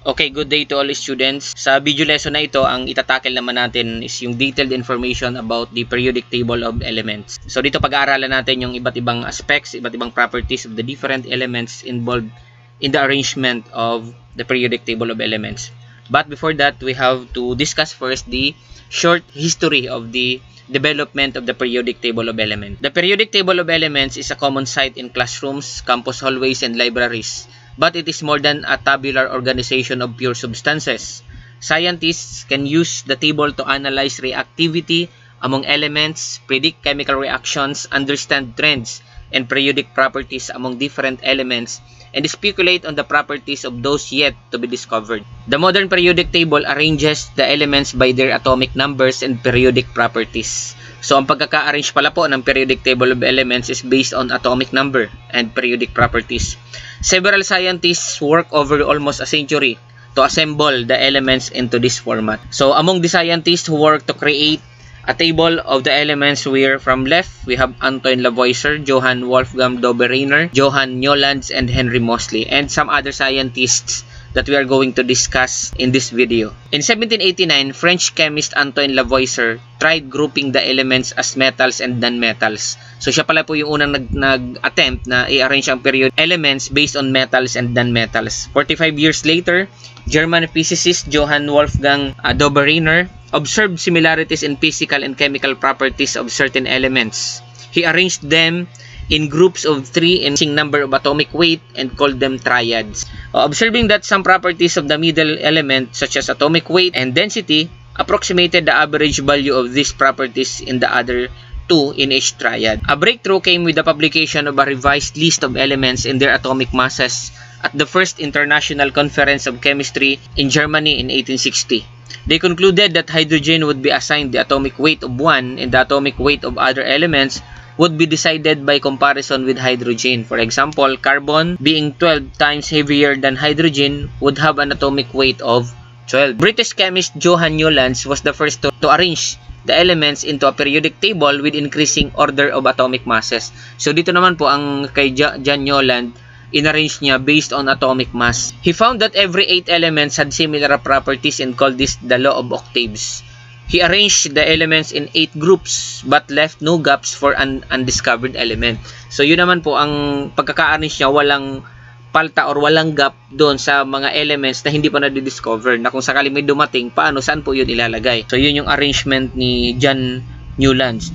Okay, good day to all students. Sa video lesson na ito, ang itatackle naman natin is yung detailed information about the periodic table of elements. So dito pag-aaralan natin yung iba't ibang aspects, iba't ibang properties of the different elements involved in the arrangement of the periodic table of elements. But before that, we have to discuss first the short history of the development of the periodic table of elements. The periodic table of elements is a common sight in classrooms, campus hallways, and libraries. But it is more than a tabular organization of pure substances. Scientists can use the table to analyze reactivity among elements, predict chemical reactions, understand trends and periodic properties among different elements, and speculate on the properties of those yet to be discovered. The modern periodic table arranges the elements by their atomic numbers and periodic properties. So, ang pagkaka-arrange pala po ng periodic table of elements is based on atomic number and periodic properties. Several scientists work over almost a century to assemble the elements into this format. So, among the scientists who work to create a table of the elements, from left, we have Antoine Lavoisier, Johann Wolfgang Dobereiner, Johann Newlands, and Henry Moseley, and some other scientists that we are going to discuss in this video. In 1789, French chemist Antoine Lavoisier tried grouping the elements as metals and non-metals. So siya pala po yung unang nag-attempt na i-arrange ang period elements based on metals and non-metals. 45 years later, German physicist Johann Wolfgang Dobereiner observed similarities in physical and chemical properties of certain elements. He arranged them in groups of 3 in number of atomic weight and called them triads. Observing that some properties of the middle element such as atomic weight and density approximated the average value of these properties in the other 2 in each triad. A breakthrough came with the publication of a revised list of elements in their atomic masses at the first International Conference of Chemistry in Germany in 1860. They concluded that hydrogen would be assigned the atomic weight of 1 and the atomic weight of other elements would be decided by comparison with hydrogen. For example, carbon being 12 times heavier than hydrogen would have an atomic weight of 12. British chemist Johann Newlands was the first to arrange the elements into a periodic table with increasing order of atomic masses. So dito naman po ang kay John Newland, inarrange niya based on atomic mass. He found that every 8 elements had similar properties and called this the law of octaves. He arranged the elements in 8 groups but left no gaps for an undiscovered element. So yun naman po ang pagkaka-arrange niya, walang palta or walang gap doon sa mga elements na hindi pa na-discover, na kung sakali may dumating, saan po yun ilalagay. So yun yung arrangement ni John Newlands,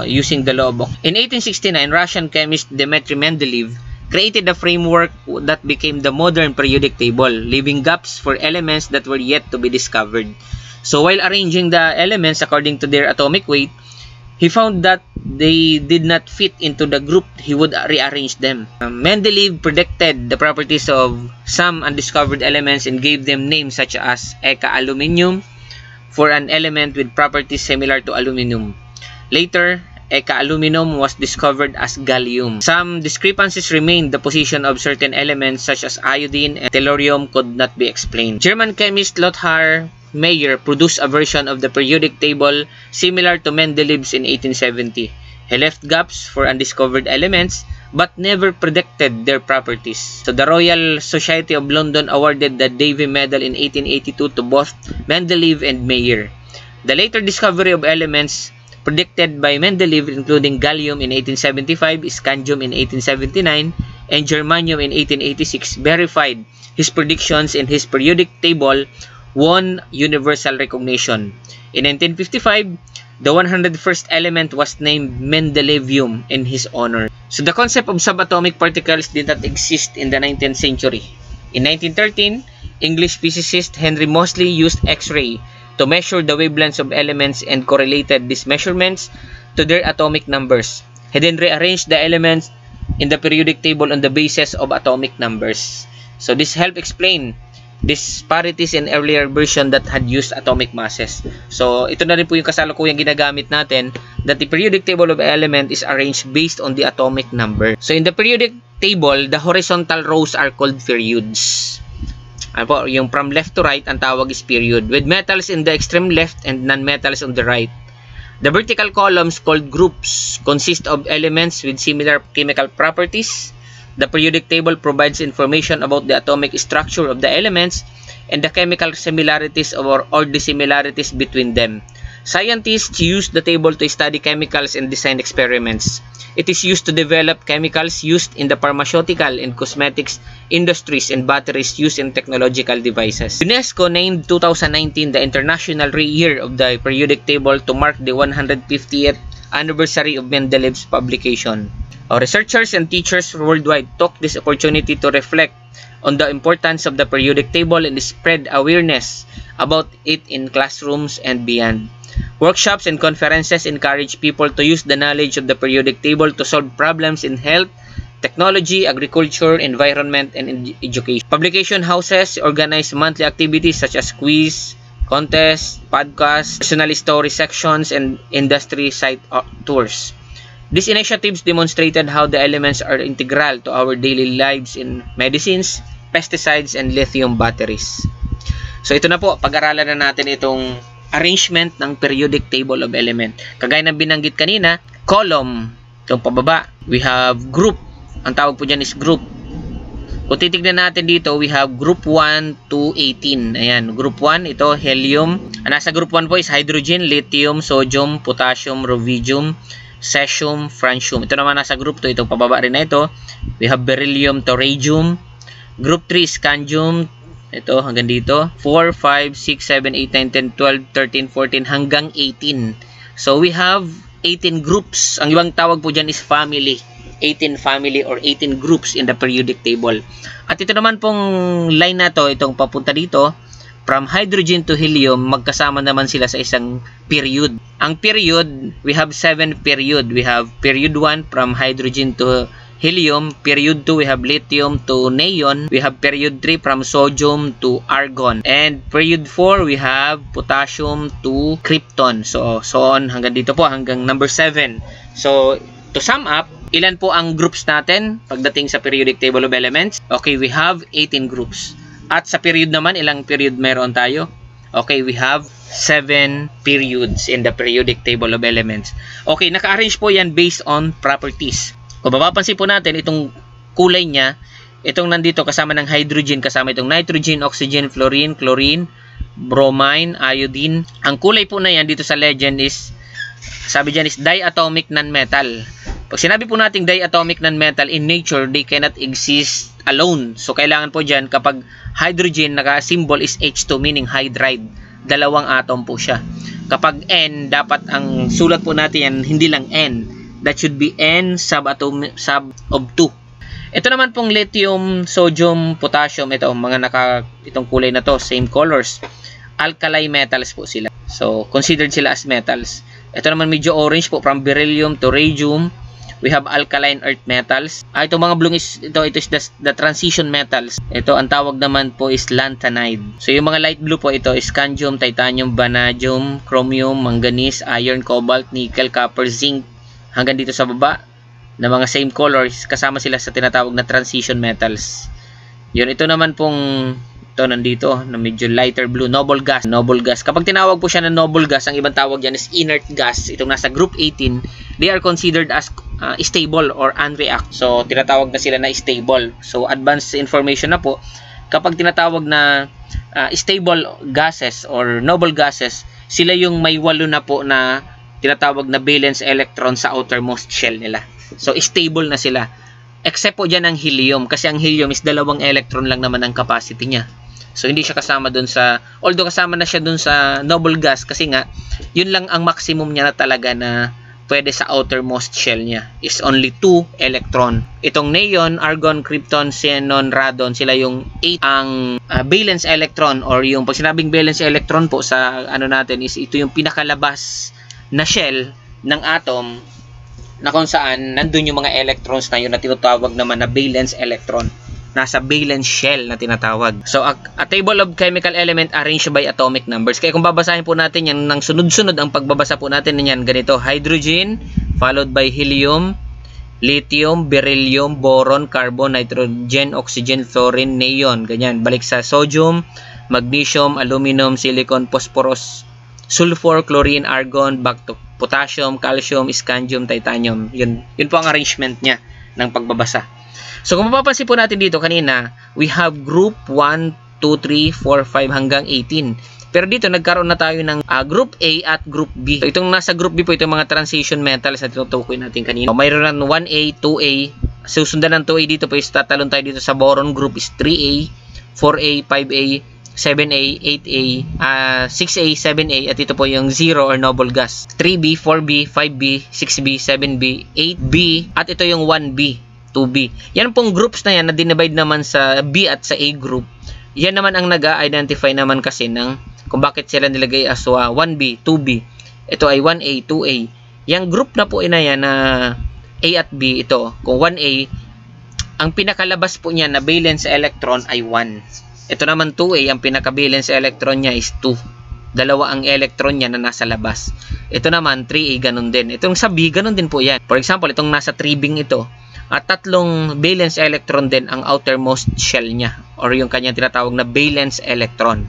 using the law of octaves. In 1869, Russian chemist Dmitry Mendeleev created a framework that became the modern periodic table, leaving gaps for elements that were yet to be discovered. So while arranging the elements according to their atomic weight, he found that they did not fit into the group. He would rearrange them. Mendeleev predicted the properties of some undiscovered elements and gave them names such as Eka-aluminium for an element with properties similar to aluminum. Later, Eka-aluminum was discovered as gallium. Some discrepancies remained. The position of certain elements such as iodine and tellurium could not be explained. German chemist Lothar Meyer produced a version of the periodic table similar to Mendeleev's in 1870. He left gaps for undiscovered elements but never predicted their properties. So the Royal Society of London awarded the Davy Medal in 1882 to both Mendeleev and Meyer. The later discovery of elements predicted by Mendeleev, including gallium in 1875, scandium in 1879, and germanium in 1886, verified his predictions, in his periodic table won universal recognition. In 1955, the 101st element was named Mendeleevium in his honor. So the concept of subatomic particles did not exist in the 19th century. In 1913, English physicist Henry Moseley used X-ray to measure the wavelengths of elements and correlated these measurements to their atomic numbers. He then rearranged the elements in the periodic table on the basis of atomic numbers. So this helped explain disparities in earlier version that had used atomic masses. So ito na rin po yung kasalukuyang ginagamit natin, that the periodic table of element is arranged based on the atomic number. So in the periodic table, the horizontal rows are called periods. Yung from left to right, ang tawag is period, with metals in the extreme left and non-metals on the right. The vertical columns, called groups, consist of elements with similar chemical properties. The periodic table provides information about the atomic structure of the elements and the chemical similarities or dissimilarities between them. Scientists use the table to study chemicals and design experiments. It is used to develop chemicals used in the pharmaceutical and cosmetics industries and batteries used in technological devices. UNESCO named 2019 the International Year of the Periodic Table to mark the 150th anniversary of Mendelev's publication. Our researchers and teachers worldwide took this opportunity to reflect on the importance of the periodic table and spread awareness about it in classrooms and beyond. Workshops and conferences encourage people to use the knowledge of the periodic table to solve problems in health, technology, agriculture, environment, and education. Publication houses organize monthly activities such as quiz, contests, podcasts, personal story sections, and industry site tours. These initiatives demonstrated how the elements are integral to our daily lives in medicines, pesticides, and lithium batteries. So ito na po, pag-aralan na natin itong arrangement ng periodic table of element. Kagaya ng binanggit kanina, column, itong pababa, we have group. Ang tawag po dyan is group. Kung titignan natin dito, we have group 1 to 18. Ayan, group 1, ito, helium. Nasa group 1 po is hydrogen, lithium, sodium, potassium, rubidium, cesium, francium. Ito naman nasa group 2, itong pababa rin na ito. We have beryllium, thorium. Group 3, scandium. Ito, hanggang dito. 4, 5, 6, 7, 8, 9, 10, 12, 13, 14, hanggang 18. So, we have 18 groups. Ang ibang tawag po dyan is family. 18 family or 18 groups in the periodic table. At ito naman pong line na to, itong papunta dito, from hydrogen to helium, magkasama naman sila sa isang period. Ang period, we have 7 period. We have period 1 from hydrogen to helium. Period 2, we have lithium to neon. We have period 3 from sodium to argon. And period 4, we have potassium to krypton. So on hanggang dito po, hanggang number 7. So, to sum up, ilan po ang groups natin pagdating sa periodic table of elements? Okay, we have 18 groups. At sa period naman, ilang period meron tayo? Okay, we have 7 periods in the periodic table of elements. Okay, naka-arrange po yan based on properties. Kung mapapansin po natin, itong kulay niya, itong nandito kasama ng hydrogen, kasama itong nitrogen, oxygen, fluorine, chlorine, bromine, iodine. Ang kulay po na yan dito sa legend is, sabi dyan is diatomic nonmetal. Pag sinabi po natin diatomic nonmetal, in nature, they cannot exist alone. So, kailangan po dyan, kapag hydrogen, naka-symbol is H2, meaning hydride. Dalawang atom po siya. Kapag N, dapat ang sulat po natin yan, hindi lang N. That should be N sub of 2. Ito naman pong lithium, sodium, potassium, ito, itong kulay na to, same colors. Alkali metals po sila. So, considered sila as metals. Ito naman medyo orange po, from beryllium to radium. We have alkaline earth metals. Itong mga blue is, ito is the transition metals. Ito, ang tawag naman po is lanthanide. So, yung mga light blue po, ito is scandium, titanium, vanadium, chromium, manganese, iron, cobalt, nickel, copper, zinc. Hanggang dito sa baba, na mga same colors, kasama sila sa tinatawag na transition metals. Yun, ito naman pong, ito nandito, na medyo lighter blue, noble gas. Noble gas. Kapag tinawag po siya na noble gas, ang ibang tawag dyan is inert gas. Itong nasa group 18, they are considered as stable or unreact. So, tinatawag na sila na stable. So, advanced information na po. Kapag tinatawag na stable gases or noble gases, sila yung may 8 na po na tinatawag na valence electron sa outermost shell nila. So, stable na sila. Except po dyan ang helium. Kasi ang helium is 2 electron lang naman ang capacity niya. So, hindi siya kasama dun sa, although kasama na siya dun sa noble gas, kasi nga, yun lang ang maximum niya na talaga na pwede sa outermost shell niya. Is only 2 electron. Itong neon, argon, krypton, xenon, radon, sila yung 8 ang valence electron, or yung pag sinabing valence electron po sa ano natin is ito yung pinakalabas na shell ng atom na kung saan nandun yung mga electrons na yun na tinatawag naman na valence electron. Nasa valence shell na tinatawag. So, a table of chemical element arranged by atomic numbers. Kaya kung babasahin po natin yan, ng sunod-sunod ang pagbabasa po natin yan, ganito, hydrogen, followed by helium, lithium, beryllium, boron, carbon, nitrogen, oxygen, fluorine, neon, ganyan. Balik sa sodium, magnesium, aluminum, silicon, phosphorus, sulfur, chlorine, argon, back to potassium, calcium, scandium, titanium. Yun po ang arrangement niya ng pagbabasa. So, kung mapapansin po natin dito kanina, we have group 1 2, 3, 4, 5 hanggang 18. Pero dito nagkaroon na tayo ng group A at group B. So, itong nasa group B po, itong mga transition metals na tinutukoy natin kanina. So, mayroon na 1A, 2A. Susundan ng 2A dito po is tatalon tayo dito sa boron group is 3A, 4A, 5A, 7A, 8A, 6A, 7A, at ito po yung 0 or noble gas. 3B, 4B, 5B, 6B, 7B, 8B, at ito yung 1B, 2B. Yan pong groups na yan na dinivide naman sa B at sa A group. Yan naman ang nag-identify naman kasi ng kung bakit sila nilagay as 1B, 2B. Ito ay 1A, 2A. Yang group na po ina yan na A at B, ito, kung 1A, ang pinakalabas po niya na valence electron ay 1. Ito naman 2A, ang pinaka-valence electron niya is 2. Dalawa ang electron niya na nasa labas. Ito naman 3A, ganun din. Itong sa B, ganun din po yan. For example, itong nasa 3B ito, at tatlong valence electron din ang outermost shell niya or yung kanyang tinatawag na valence electron.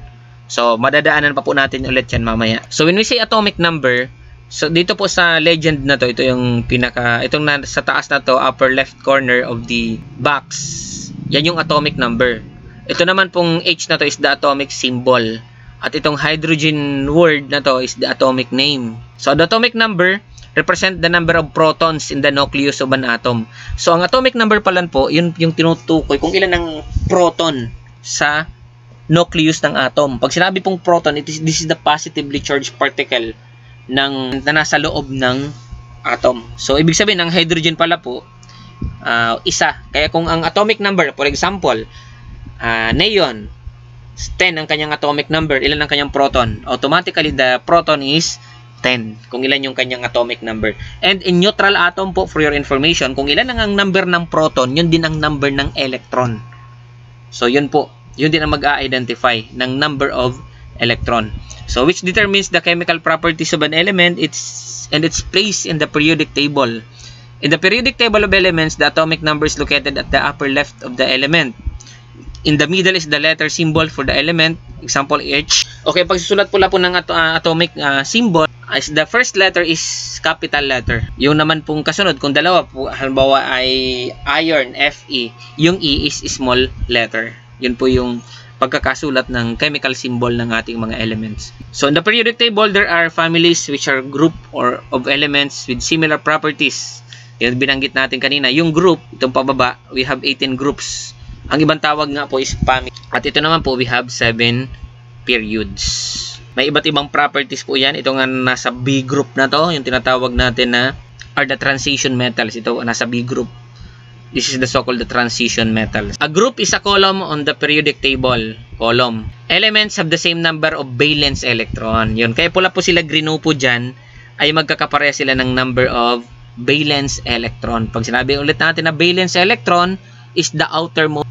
So, madadaanan pa po natin ulit yan mamaya. So, when we say atomic number, so dito po sa legend na to, ito yung itong sa taas na to, upper left corner of the box, yan yung atomic number. Ito naman pong H na to is the atomic symbol. At itong hydrogen word na to is the atomic name. So, the atomic number represent the number of protons in the nucleus of an atom. So, ang atomic number pala po, yun yung tinutukoy kung ilan ang proton sa nucleus ng atom. Pag sinabi pong proton, this is the positively charged particle na nasa loob ng atom. So, ibig sabihin, ang hydrogen pala po, isa. Kaya kung ang atomic number, for example, neon, 10 ang kanyang atomic number, ilan ang kanyang proton? Automatically, the proton is 10. Kung ilan yung kanyang atomic number. And in neutral atom po, for your information, kung ilan ang number ng proton, yun din ang number ng electron. So, yun po. Yun din ang mag-a-identify ng number of electron. So, which determines the chemical properties of an element and its place in the periodic table. In the periodic table of elements, the atomic number is located at the upper left of the element. In the middle is the letter symbol for the element. Example, H. Okay, pagsusulat pula po ng atomic symbol, is the first letter is capital letter. Yung naman pong kasunod, kung dalawa po, halimbawa ay iron, Fe, yung E is small letter. Yun po yung pagkakasulat ng chemical symbol ng ating mga elements. So, in the periodic table, there are families which are group or of elements with similar properties. Yung binanggit natin kanina. Yung group, itong pababa, we have 18 groups. Ang ibang tawag nga po is family. At ito naman po, we have 7 periods. May iba't ibang properties po yan. Ito nga nasa B group na to, yung tinatawag natin na are the transition metals. Ito nasa B group. This is the so-called the transition metals. A group is a column on the periodic table. Column. Elements have the same number of valence electron. Yun. Kaya pula po sila grinupo dyan, ay magkakapareha sila ng number of valence electron. Pag sinabi ulit natin na valence electron is the outermost,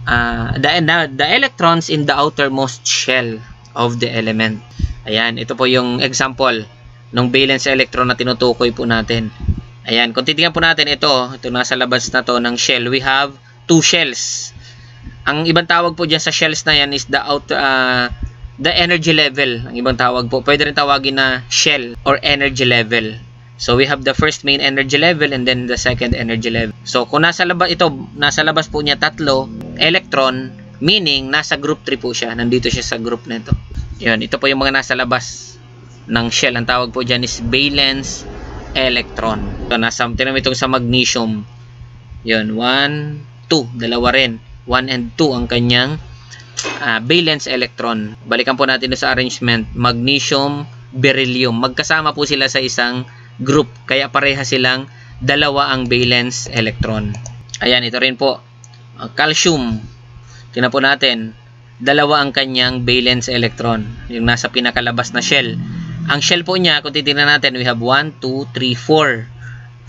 the electrons in the outermost shell of the element. Ayan. Ito po yung example ng valence electron na tinutukoy po natin. Ayan, kung titingnan po natin ito nasa labas na to ng shell, we have 2 shells. Ang ibang tawag po dyan sa shells na yan is the energy level. Ang ibang tawag po, pwede rin tawagin na shell or energy level. So, we have the first main energy level and then the second energy level. So, kung nasa labas po niya 3 electron, meaning nasa group 3 po siya. Nandito siya sa group nito. Yan, ito po yung mga nasa labas ng shell. Ang tawag po dyan is valence electron. So, tinanong itong sa magnesium. Yun, 1, 2. Dalawa rin. 1 and 2 ang kanyang valence electron. Balikan po natin sa arrangement. Magnesium, beryllium. Magkasama po sila sa isang group. Kaya pareha silang dalawa ang valence electron. Ayan, ito rin po. Calcium. Tingnan po natin. Dalawa ang kanyang valence electron. Yung nasa pinakalabas na shell. Ang shell po niya, kung titignan natin, we have 1, 2, 3, 4.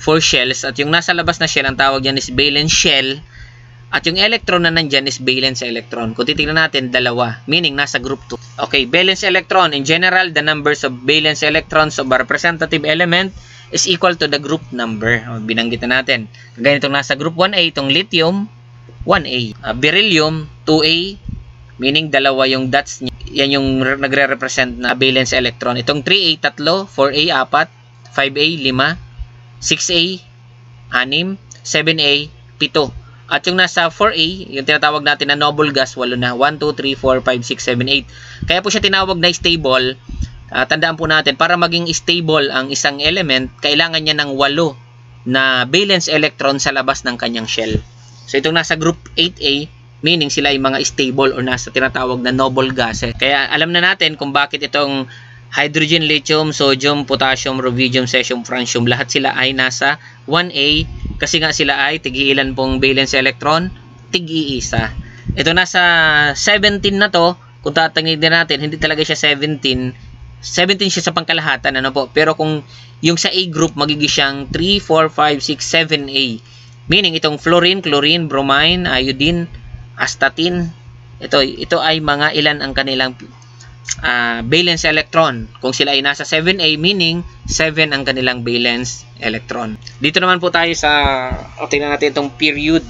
4 shells. At yung nasa labas na shell, ang tawag niyan is valence shell. At yung electron na nandyan is valence electron. Kung titignan natin, dalawa. Meaning, nasa group 2. Okay, valence electron. In general, the numbers of valence electrons of a representative element is equal to the group number. Binanggit na natin. Ganitong nasa group 1A, itong lithium, 1A. Beryllium, 2A. Meaning, dalawa yung dots niya. Yan yung nagre-represent na valence electron. Itong 3A, 3, 4A, 4, 5A, 5, 6A, 6, 7A, 7. At yung nasa 4A, yung tinatawag natin na noble gas, 8 na. 1, 2, 3, 4, 5, 6, 7, 8. Kaya po siya tinawag na stable. Tandaan po natin, para maging stable ang isang element, kailangan niya ng 8 na valence electron sa labas ng kanyang shell. So itong nasa group 8A, meaning sila ay mga stable or nasa tinatawag na noble gases. Kaya alam na natin kung bakit itong hydrogen, lithium, sodium, potassium, rubidium, cesium, francium, lahat sila ay nasa 1A kasi nga sila ay tig-iilan pong valence electron, tig-iisa. Ito nasa 17 na to, kung tatangin din natin, hindi talaga siya 17 siya sa pangkalahatan, ano po. Pero kung yung sa A group, magiging siyang 3, 4, 5, 6, 7A. Meaning itong fluorine, chlorine, bromine, iodine, astatine, ito ay mga ilan ang kanilang valence electron. Kung sila ay nasa 7A, meaning 7 ang kanilang valence electron. Dito naman po tayo sa, tingnan natin itong period.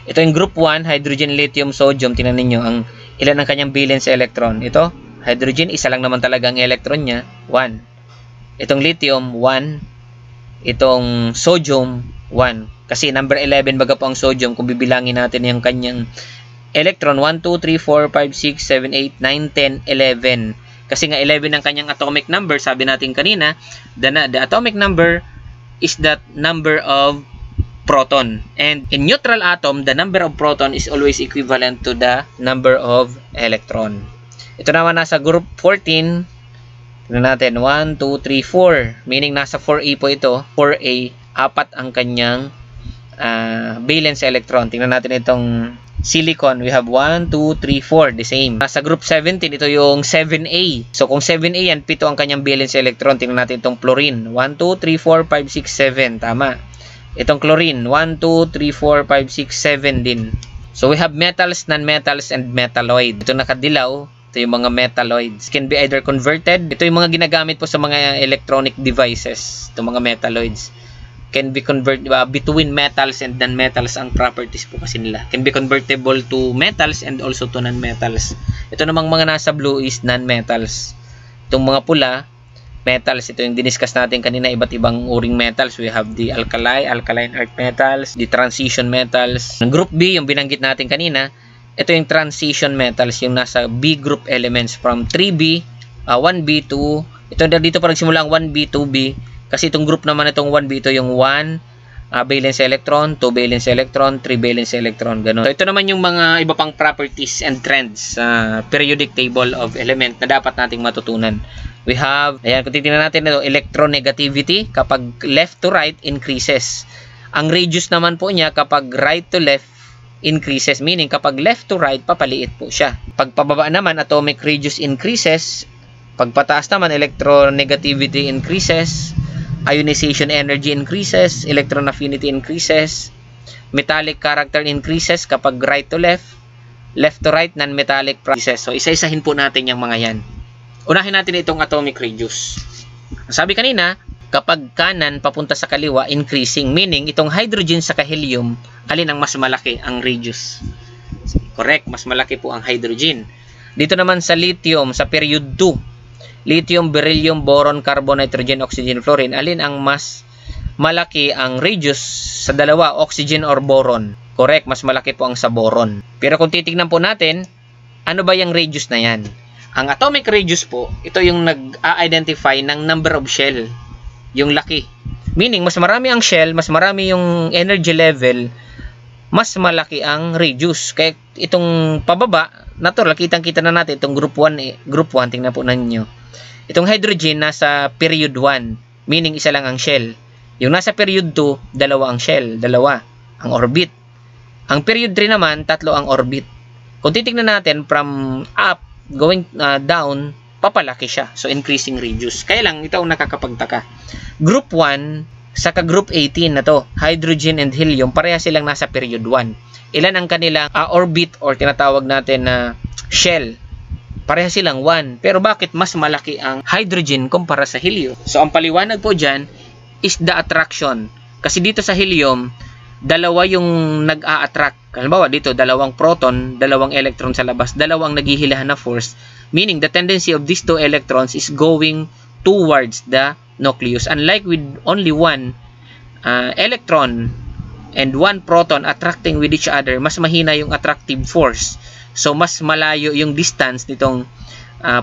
Ito yung group 1, hydrogen, lithium, sodium. Tingnan ninyo ang ilan ang kanyang valence electron. Ito, hydrogen, isa lang naman talaga ang electron niya, 1. Itong lithium, 1. Itong sodium, 1. Kasi number 11 baga po ang sodium kung bibilangin natin yung kanyang electron, 1, 2, 3, 4, 5, 6, 7, 8, 9, 10, 11. Kasi nga 11 ang kanyang atomic number, sabi natin kanina, the atomic number is the number of proton. And in neutral atom, the number of proton is always equivalent to the number of electron. Ito naman nasa group 14, tignan natin, 1, 2, 3, 4. Meaning nasa 4A po ito. 4A, 4 ang kanyang valence electron. Tingnan natin itong silicon. We have 1, 2, 3, 4. The same. Nasa group 17, ito yung 7A. So kung 7A yan, 7 ang kanyang valence electron. Tingnan natin itong fluorine. 1, 2, 3, 4, 5, 6, 7. Tama. Itong chlorine. 1, 2, 3, 4, 5, 6, 7 din. So we have metals, non-metals, and metalloid. Ito nakadilaw. Ito yung mga metalloids. Can be either converted. Ito yung mga ginagamit po sa mga electronic devices. Ito mga metalloids. Can be converted between metals and non-metals ang properties po kasi nila. Can be convertible to metals and also to non-metals. Ito namang mga nasa blue is non-metals. Itong mga pula, metals. Ito yung diniscuss natin kanina, iba't ibang uring metals. We have the alkaline earth metals, the transition metals. Ang group B, yung binanggit natin kanina, ito yung transition metals, yung nasa B group elements from 3B, 1B to, ito dito pa nagsimula ang 1B, 2B, kasi itong group naman itong 1B, ito yung 1 valence electron, 2 valence electron, 3 valence electron, ganun. So ito naman yung mga iba pang properties and trends sa periodic table of element na dapat nating matutunan. We have, ayan, kung titingnan natin ito, electronegativity, kapag left to right, increases. Ang radius naman po niya, kapag right to left, increases, meaning kapag left to right, papaliit po siya. Pag pababa naman, atomic radius increases. Pag pataas naman, electronegativity increases, ionization energy increases, electron affinity increases, metallic character increases kapag right to left to right, non-metallic processes. So isa-isahin po natin yung mga yan. Unahin natin itong atomic radius. Sabi kanina, kapag kanan papunta sa kaliwa, increasing, meaning itong hydrogen sa helium, alin ang mas malaki ang radius? Correct, mas malaki po ang hydrogen. Dito naman sa lithium, sa period 2, lithium, beryllium, boron, carbon, nitrogen, oxygen, fluorine, alin ang mas malaki ang radius sa dalawa, oxygen or boron? Correct, mas malaki po ang sa boron. Pero kung titignan po natin, ano ba yung radius na yan? Ang atomic radius po, ito yung nag-identify ng number of shell. Yung laki. Meaning, mas marami ang shell, mas marami yung energy level, mas malaki ang radius. Kaya itong pababa, natural, kitang-kita na natin itong group 1, tingnan po ninyo. Itong hydrogen nasa period 1, meaning isa lang ang shell. Yung nasa period 2, dalawa ang shell, dalawa ang orbit. Ang period 3 naman, 3 ang orbit. Kung titignan natin from up, going down, papalaki siya. So, increasing radius. Kaya lang, ito ang nakakapagtaka. Group 1, saka group 18 na to, hydrogen and helium, pareha silang nasa period 1. Ilan ang kanilang orbit or tinatawag natin na shell? Pareha silang 1. Pero bakit mas malaki ang hydrogen kumpara sa helium? So, ang paliwanag po dyan is the attraction. Kasi dito sa helium, dalawa yung nag-a-attract. Halimbawa, dito, dalawang proton, dalawang electron sa labas, dalawang naghihilahan na force. Meaning, the tendency of these two electrons is going towards the nucleus. Unlike with only one electron and one proton attracting with each other, mas mahina yung attractive force. So, mas malayo yung distance nitong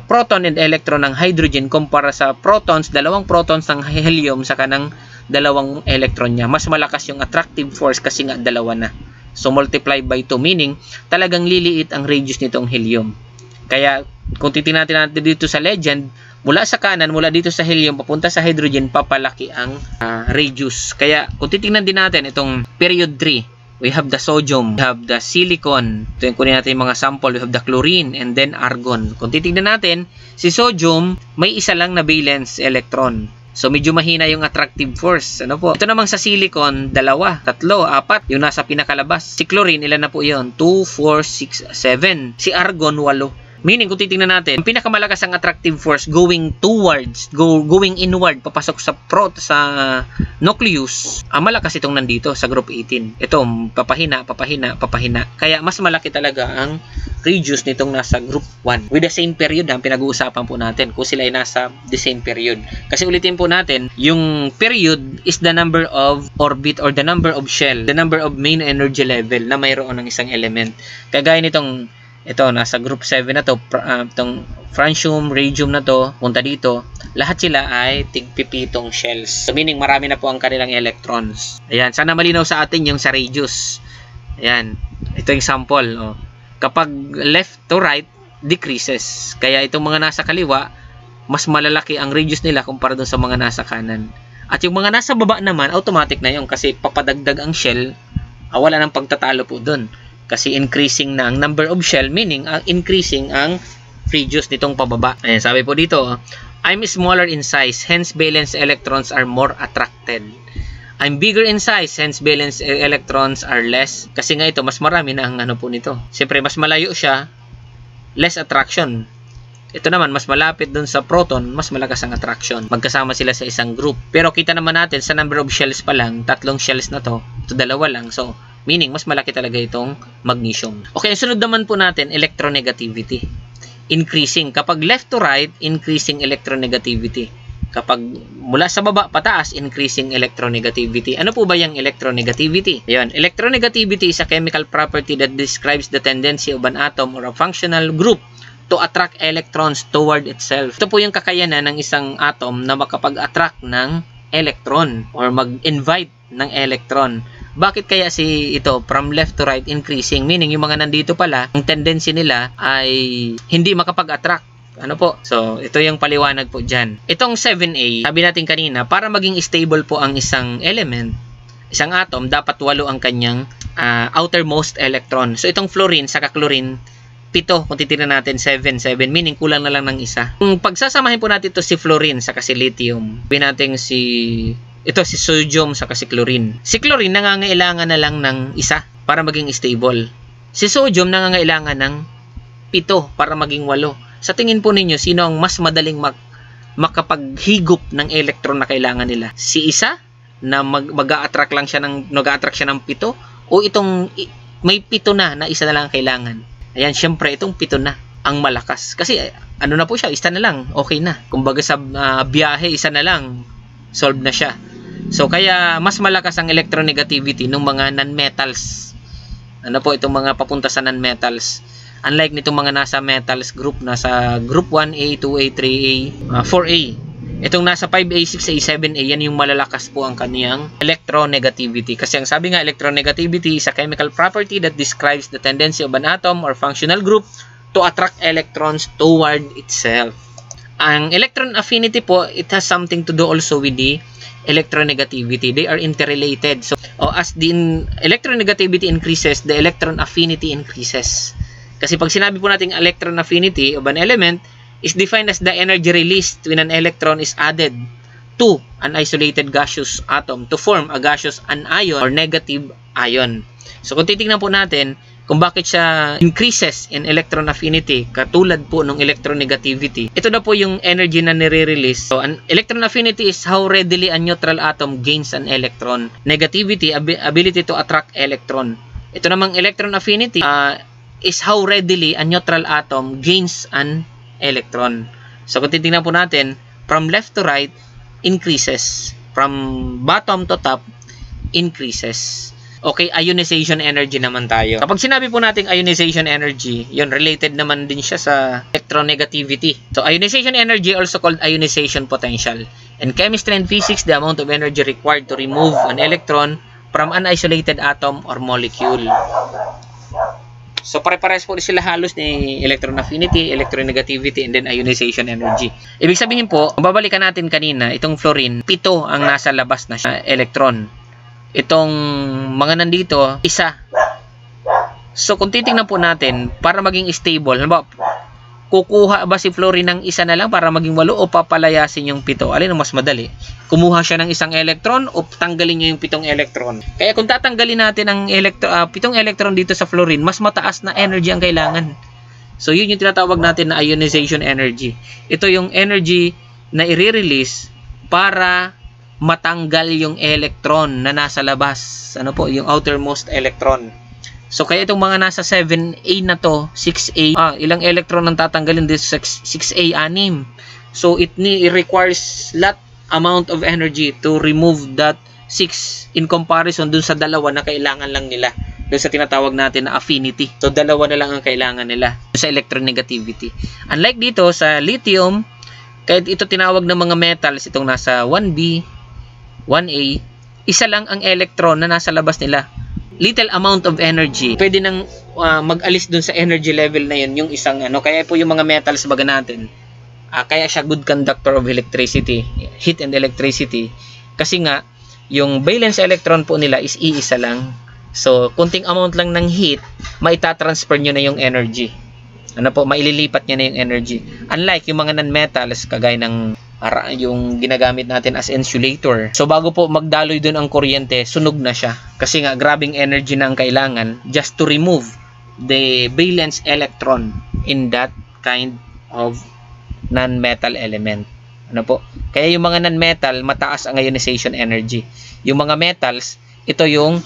proton and electron ng hydrogen kumpara sa protons, dalawang protons ng helium sa kanang dalawang electron niya. Mas malakas yung attractive force kasi nga dalawa na. So, multiply by 2, meaning talagang liliit ang radius nitong helium. Kaya, kung titingnan natin dito sa legend, mula sa kanan, mula dito sa helium, papunta sa hydrogen, papalaki ang radius. Kaya, kung titingnan din natin itong period 3, we have the sodium, we have the silicon. Ito yung kunin natin yung mga sample, we have the chlorine, and then argon. Kung titingnan natin, si sodium, may isa lang na valence electron. So, medyo mahina yung attractive force. Ano po? Ito namang sa silicon, 2, 3, 4. Yung nasa pinakalabas. Si chlorine, ilan na po yun? 2, 4, 6, 7. Si argon, 8. Meaning, kung titingnan natin, ang pinakamalakas ang attractive force going towards, going inward, papasok sa nucleus, ang malakas itong nandito sa group 18. Ito, papahina. Kaya, mas malaki talaga ang radius nitong nasa group 1. With the same period, ang pinag-uusapan po natin kung sila ay nasa the same period. Kasi ulitin po natin, yung period is the number of orbit or the number of shell, the number of main energy level na mayroon ng isang element. Kagaya nitong ito, nasa group 7 na to, itong francium, radium na to, punta dito, lahat sila ay tig-pipitong shells. So, meaning marami na po ang kanilang electrons. Ayan, sana malinaw sa atin yung sa radius. Ayan, ito yung sample. Oh. Kapag left to right, decreases. Kaya itong mga nasa kaliwa, mas malalaki ang radius nila kumpara dun sa mga nasa kanan. At yung mga nasa baba naman, automatic na yun kasi papadagdag ang shell, wala nang pagtatalo po dun. Kasi increasing na ang number of shell, meaning increasing ang radius nitong pababa. Ayan, sabi po dito, I'm smaller in size, hence valence electrons are more attracted. I'm bigger in size, hence valence electrons are less. Kasi nga ito, mas marami na ang ano po nito. Siyempre, mas malayo siya, less attraction. Ito naman, mas malapit dun sa proton, mas malakas ang attraction. Magkasama sila sa isang group. Pero kita naman natin, sa number of shells pa lang, 3 shells na to, ito 2 lang. So, meaning, mas malaki talaga itong magnesium. Okay, sunod naman po natin, electronegativity. Increasing. Kapag left to right, increasing electronegativity. Kapag mula sa baba pataas, increasing electronegativity. Ano po ba yung electronegativity? Ayan, electronegativity is a chemical property that describes the tendency of an atom or a functional group to attract electrons toward itself. Ito po yung kakayanan ng isang atom na makapag-attract ng electron or mag-invite ng electron. Bakit kaya ito from left to right increasing? Meaning yung mga nandito pala, ang tendency nila ay hindi makapag-attract. Ano po? So, ito yung paliwanag po dyan. Itong 7A, sabi natin kanina, para maging stable po ang isang element, isang atom, dapat 8 ang kanyang outermost electron. So, itong fluorine, saka chlorine, 7. Kung titignan natin, 7, meaning kulang na lang ng isa. Kung pagsasamahin po natin ito si fluorine, saka si lithium, sabi natin ito si sodium saka si chlorine. Si chlorine nangangailangan na lang ng isa para maging stable. Si sodium nangangailangan ng 7 para maging 8. Sa tingin po ninyo, sino ang mas madaling makapaghigop ng electron na kailangan nila? Si isa na mag-a-attract siya ng 7 o itong may 7 na isa na lang kailangan? Ayan, syempre itong 7 na ang malakas. Kasi ano na po siya, isa na lang, okay na. Kumbaga sa biyahe, isa na lang, solve na siya. So, kaya mas malakas ang electronegativity ng mga non-metals. Ano po, itong mga papunta sa non-metals. Unlike nitong mga nasa metals group, nasa group 1A, 2A, 3A, 4A. Itong nasa 5A, 6A, 7A, yan yung malalakas po ang kaniyang electronegativity. Kasi ang sabi nga, electronegativity is a chemical property that describes the tendency of an atom or functional group to attract electrons toward itself. Ang electron affinity po, it has something to do also with the electronegativity. They are interrelated. So, as the electronegativity increases, the electron affinity increases. Kasi pag sinabi po natin electron affinity of an element is defined as the energy released when an electron is added to an isolated gaseous atom to form a gaseous anion or negative ion. So, kung titignan po natin kung bakit siya increases in electron affinity, katulad po ng electronegativity, ito na po yung energy na nire-release. So, an electron affinity is how readily a neutral atom gains an electron. Negativity, ability to attract electron. Ito namang electron affinity is how readily a neutral atom gains an electron. So, kung titignan po natin, from left to right, increases. From bottom to top, increases. Okay, ionization energy naman tayo. Kapag sinabi po natin ionization energy, yun, related naman din siya sa electronegativity. So, ionization energy also called ionization potential. In chemistry and physics, the amount of energy required to remove an electron from an isolated atom or molecule. So, pare-pares po sila halos ni electron affinity, electronegativity, and then ionization energy. Ibig sabihin po, kung babalikan natin kanina, itong fluorine, 7 ang nasa labas na siya, electron. Itong mga nandito, 1. So, kung titingnan po natin, para maging stable, halimbawa, kukuha ba si fluorine ng 1 na lang para maging 8 o papalayasin yung 7? Alin ang mas madali? Kumuha siya ng 1 electron o tanggalin niya yung 7 electron? Kaya kung tatanggalin natin ang 7 electron dito sa fluorine, mas mataas na energy ang kailangan. So, yun yung tinatawag natin na ionization energy. Ito yung energy na i-release para matanggal yung electron na nasa labas. Ano po? Yung outermost electron. So, kaya itong mga nasa 7A na to, 6A, ilang electron ang tatanggalin dito sa 6A? 6. So, it requires lot amount of energy to remove that 6 in comparison dun sa 2 na kailangan lang nila. Dun sa tinatawag natin na affinity. So, 2 na lang ang kailangan nila sa electronegativity. Unlike dito sa lithium, kahit ito tinawag ng mga metals, itong nasa 1B, 1A, 1 lang ang electron na nasa labas nila. Little amount of energy. Pwede nang mag-alis dun sa energy level na yun, yung isang ano. Kaya po yung mga metals baga natin, kaya siya good conductor of electricity, heat and electricity. Kasi nga, yung valence electron po nila is iisa lang. So, kunting amount lang ng heat, maitatransfer nyo na yung energy. Ano po, maililipat niya na yung energy. Unlike yung mga non-metals, kagaya ng yung ginagamit natin as insulator. So, bago po magdaloy dun ang kuryente, sunog na siya. Kasi nga, grabing energy na ang kailangan just to remove the valence electron in that kind of non-metal element. Ano po? Kaya yung mga non-metal, mataas ang ionization energy. Yung mga metals, ito yung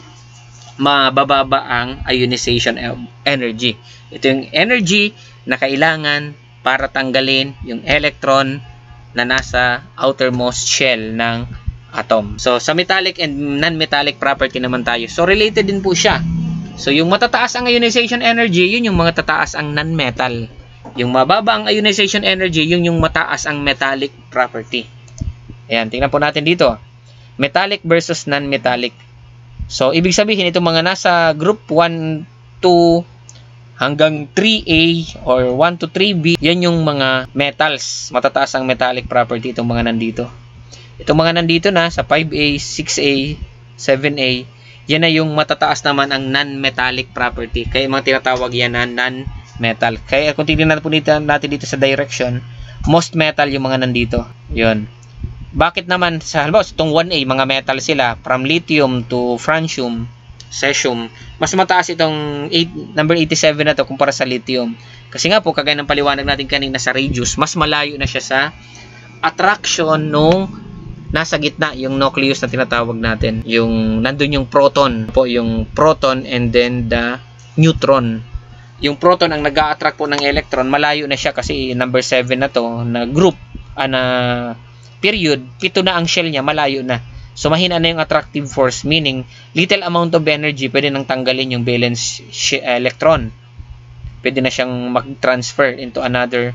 mabababa ang ionization energy. Ito yung energy na kailangan para tanggalin yung electron na nasa outermost shell ng atom. So, sa metallic and non-metallic property naman tayo. So, related din po siya. So, yung matataas ang ionization energy, yun yung mga tataas ang non-metal. Yung mababa ang ionization energy, yun yung mataas ang metallic property. Ayan, tingnan po natin dito. Metallic versus non-metallic. So, ibig sabihin, itong mga nasa group 1, 2, hanggang 3A or 1 to 3B, yan yung mga metals. Matataas ang metallic property itong mga nandito. Itong mga nandito na sa 5A, 6A, 7A, yan na yung matataas naman ang non-metallic property. Kaya mga tinatawag yan na non-metal. Kaya kung tignan natin dito sa direction, most metal yung mga nandito. Yun. Bakit naman sa halimbawa itong 1A, mga metal sila from lithium to francium, cesium, mas mataas itong number 87 na to kumpara sa lithium. Kasi nga po, kagaya ng paliwanag natin kanina sa radius, mas malayo na siya sa attraction nung nasa gitna, yung nucleus na tinatawag natin. Yung nandun yung proton po, yung proton and then the neutron. Yung proton ang nag-a-attract po ng electron, malayo na siya kasi number 7 na to, na group, na period, 7 na ang shell niya, malayo na. So, mahina na yung attractive force, meaning, little amount of energy, pwede nang tanggalin yung valence electron. Pwede na siyang mag-transfer into another,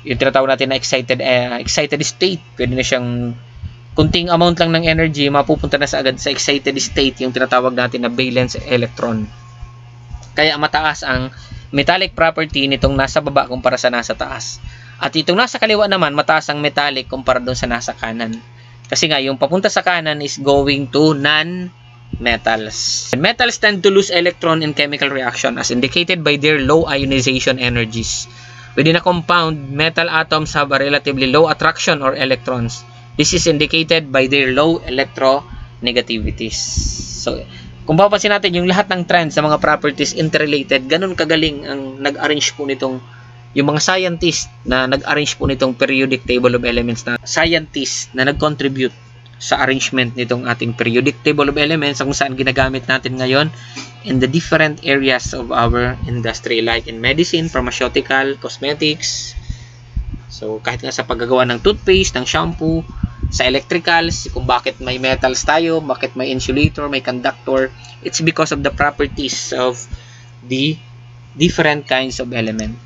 yung tinatawag natin na excited state. Pwede na siyang, kunting amount lang ng energy, mapupunta na sa agad sa excited state, yung tinatawag natin na valence electron. Kaya mataas ang metallic property nitong nasa baba kumpara sa nasa taas. At itong nasa kaliwa naman, mataas ang metallic kumpara doon sa nasa kanan. Kasi nga, yung papunta sa kanan is going to non-metals. Metals tend to lose electron in chemical reaction as indicated by their low ionization energies. Within a compound, metal atoms have a relatively low attraction or electrons. This is indicated by their low electronegativities. So, kung papansin natin, yung lahat ng trends sa mga properties interrelated, ganun kagaling ang nag-arrange po nitong yung mga scientists na nag-arrange po nitong periodic table of elements, na scientists na nag-contribute sa arrangement nitong ating periodic table of elements kung saan ginagamit natin ngayon in the different areas of our industry like in medicine, pharmaceutical, cosmetics. So, kahit nga sa paggagawa ng toothpaste, ng shampoo, Sa electricals, kung bakit may metals tayo, bakit may insulator, may conductor, it's because of the properties of the different kinds of element.